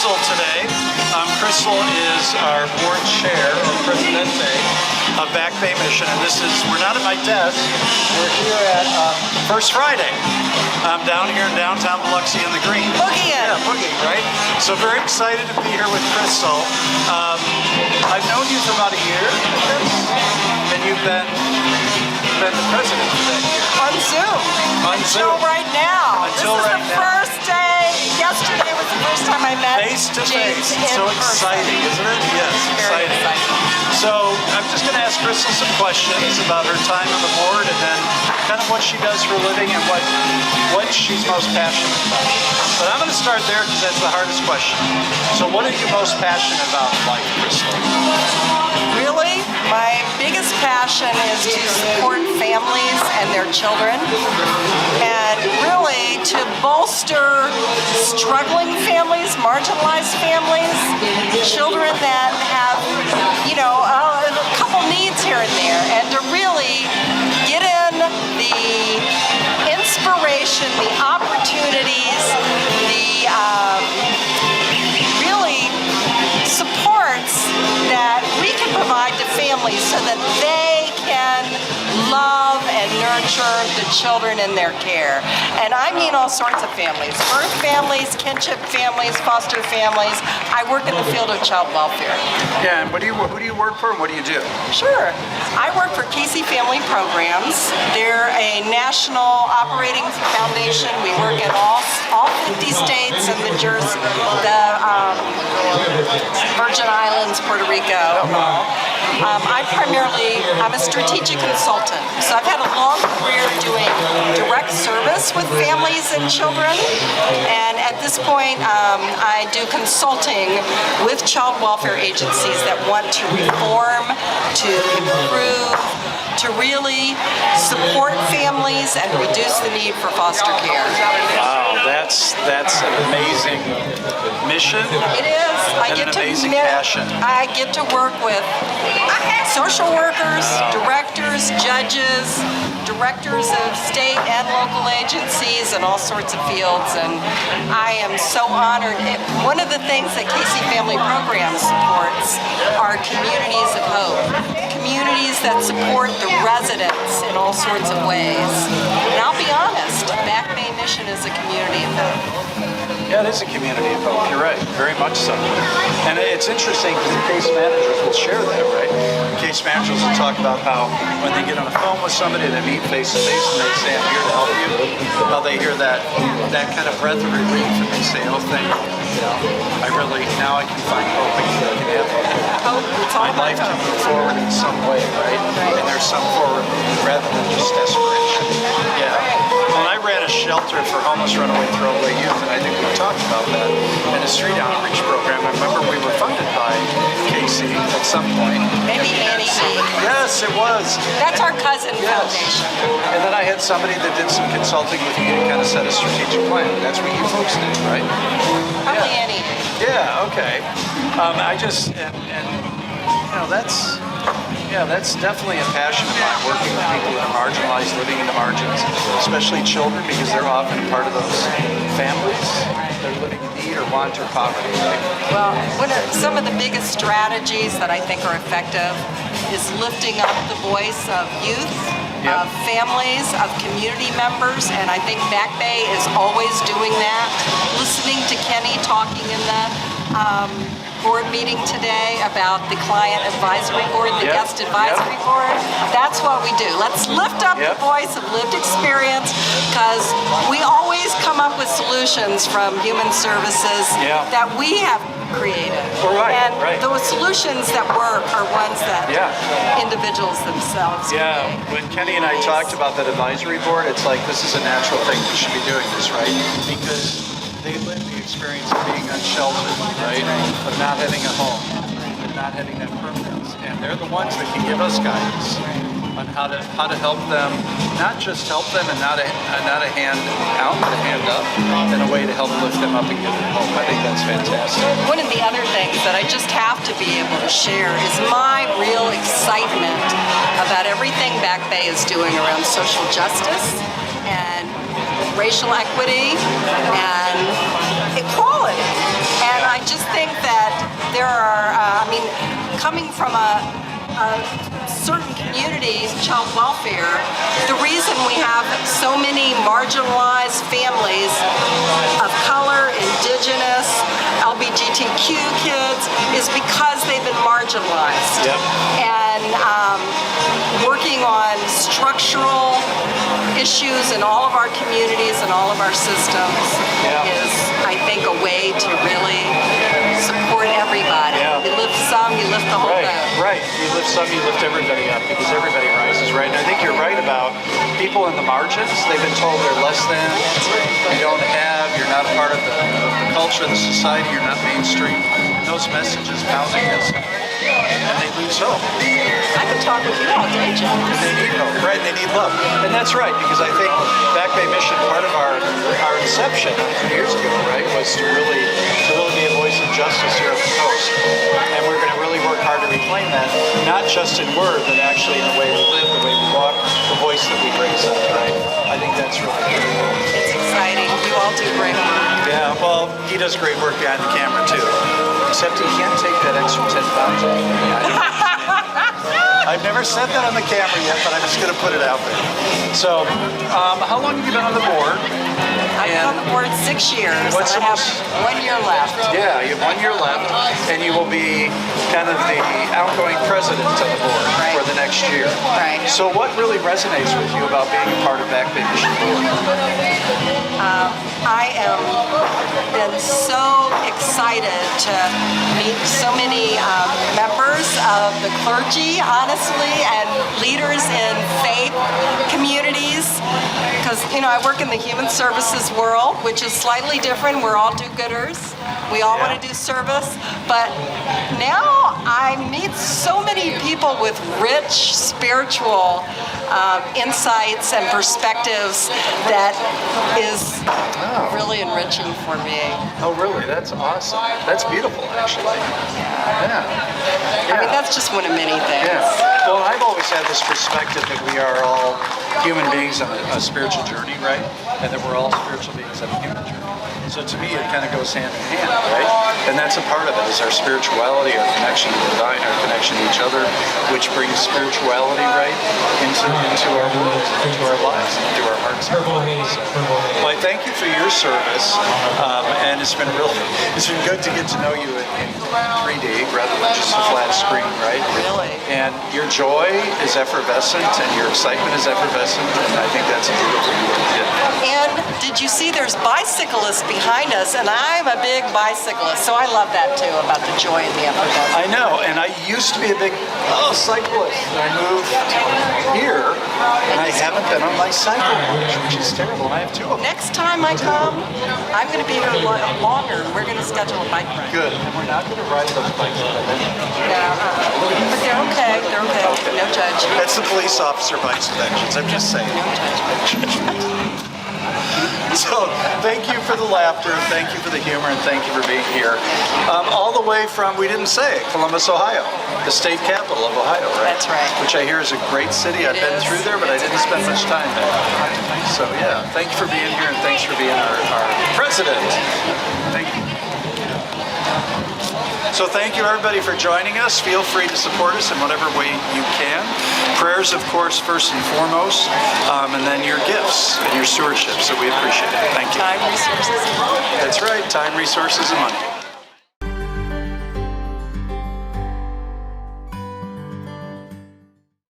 Crystal today. Crystal is our board chair, or presidente, of Back Bay Mission, and we're not at my desk, we're here at First Friday. I'm down here in downtown Biloxi in the green. Boogieing! Yeah, boogieing, right? So very excited to be here with Crystal. I've known you for about a year, I guess, and you've been the president for that year. On Zoom. Until right now. Until this is right the now. First day. Yesterday was the first time I met Face to James face. It's so in person. exciting, isn't it? Yes, Very exciting. So I'm just going to ask Crystal some questions about her time on the board and then kind of what she does for a living and what she's most passionate about. But I'm going to start there because that's the hardest question. So what are you most passionate about in life, Crystal? Really, my biggest passion is to support families and their children, and really to bolster struggling families, marginalized families, children that have, a couple needs here and there, and to really get in the inspiration, the opportunities, the really supports that we can provide to families so that they can love and nurture the children in their care. And I mean all sorts of families. Birth families, kinship families, foster families. I work in the field of child welfare. Yeah, and who do you work for and what do you do? Sure. I work for Casey Family Programs. They're a national operating foundation. We work in all 50 states and the Virgin Islands, Puerto Rico. I'm a strategic consultant. So I've had a long career doing direct service with families and children. And at this point, I do consulting with child welfare agencies that want to reform, to improve, to really support families and reduce the need for foster care. Wow, that's an amazing mission. It is. I get to work with social workers, directors, judges, directors of state and local agencies and all sorts of fields, and I am so honored. One of the things that Casey Family Programs supports are communities of hope, communities that support the residents in all sorts of ways. And I'll be honest, Back Bay Mission is a community of hope. Yeah, it is a community of hope. You're right, very much so. And it's interesting because the case managers will share that, right? The case managers will talk about how when they get on the phone with somebody, they meet face to face and they say, I'm here to help you. How they hear that kind of breath of relief and they say, oh, thank you. Now I can find hope again. I can have hope. My life to move forward in some way, right? And there's some forward rather than just desperation. Yeah. When I ran a shelter for homeless runaway throwaway youth, and I think we talked about that in a street outreach program. I remember we were funded by Casey at some point. Maybe Annie. Yes, it was. That's our cousin foundation. And then I had somebody that did some consulting with me to kind of set a strategic plan. That's what you folks did, right? Probably Annie. Yeah, okay. That's definitely a passion of mine, working with people that are marginalized, living in the margins, especially children, because they're often part of those families. They're living in need or want or poverty. Well, some of the biggest strategies that I think are effective is lifting up the voice of youth, of families, of community members, and I think Back Bay is always doing that. Listening to Kenny talking in the board meeting today about the client advisory board, the guest advisory board. That's what we do. Let's lift up the voice of lived experience, because we always come up with solutions from human services that we have created. And those solutions that work are ones that individuals themselves create. When Kenny and I talked about that advisory board, it's like this is a natural thing. We should be doing this, right? Because they live the experience of being unsheltered, right? Of not having a home, of not having that permanence. And they're the ones that can give us guidance on how to help them, not just help them and not a hand out, but a hand up, in a way to help lift them up and give them hope. I think that's fantastic. One of the other things that I just have to be able to share is my real excitement about everything Back Bay is doing around social justice and racial equity and equality. And I just think that there are, coming from a certain communities, child welfare, the reason we have so many marginalized families of color, indigenous, LGBTQ kids is because they've been marginalized. Yep. And working on structural issues in all of our communities and all of our systems is, I think, a way to really support everybody. Yeah. You lift some, you lift the whole boat. Right. You lift some, you lift everybody up because everybody rises, right? And I think you're right about people in the margins. They've been told they're less than, you don't have, you're not a part of the culture, the society, you're not mainstream. Those messages pound against them. And they lose hope. I could talk with you all day, Joe. They need hope, right? They need love. And that's right, because I think Back Bay Mission, part of our inception years ago, right, was to really be a voice of justice here on the coast. And we're going to really work hard to reclaim that, not just in word, but actually in the way we live, the way we walk, the voice that we raise up, right? I think that's really critical. It's exciting. You all do great work. Yeah, well, he does great work behind the camera, too. Except he can't take that extra 10 pounds off me. I've never said that on the camera yet, but I'm just going to put it out there. So, how long have you been on the board? I've been on the board 6 years, What's and I have 1 year left. Yeah, you have 1 year left, and you will be kind of the outgoing president of the board for the next year. Right. So what really resonates with you about being a part of Back Bay Mission Board? I am been so excited to meet so many members of the clergy, honestly, and leaders in faith communities. Because, I work in the human services world, which is slightly different. We're all do-gooders. We all want to do service. But now I meet so many people with rich spiritual insights and perspectives that is really enriching for me. Oh, really? That's awesome. That's beautiful, actually. Yeah. I mean, that's just one of many things. Yeah. Well, I've always had this perspective that we are all human beings on a spiritual journey, right? And that we're all spiritual beings on a human journey. So to me, it kind of goes hand in hand, right? And that's a part of it, is our spirituality, our connection to the divine, our connection to each other, which brings spirituality, right, into our world, into our lives, into our hearts. So, well, I thank you for your service, and it's been good to get to know you in 3D rather than just a flat screen, right? Really. And your joy is effervescent, and your excitement is effervescent, and I think that's a beautiful gift. And did you see there's bicyclists behind us, and I'm a big bicyclist, so I love that too, about the joy and the effervescence. I know, and I used to be a big cyclist. I moved here, and I haven't been on my cycle much, which is terrible, and I have 2 of them. Next time I come, I'm going to be here longer, and we're going to schedule a bike ride. Good, and we're not going to ride those bikes. Yeah, but they're okay. They're okay. No judgment. That's the police officer bike inspections, I'm just saying. No judgment. So, thank you for the laughter, and thank you for the humor, and thank you for being here. All the way from, we didn't say, Columbus, Ohio, the state capital of Ohio, right? That's right. Which I hear is a great city. I've been through there, but I didn't spend much time there. So, yeah, thank you for being here, and thanks for being our president. Thank you. So thank you everybody for joining us. Feel free to support us in whatever way you can. Prayers, of course, first and foremost, and then your gifts and your stewardship. So we appreciate it. Thank you. Time, resources, and money. That's right, time, resources, and money.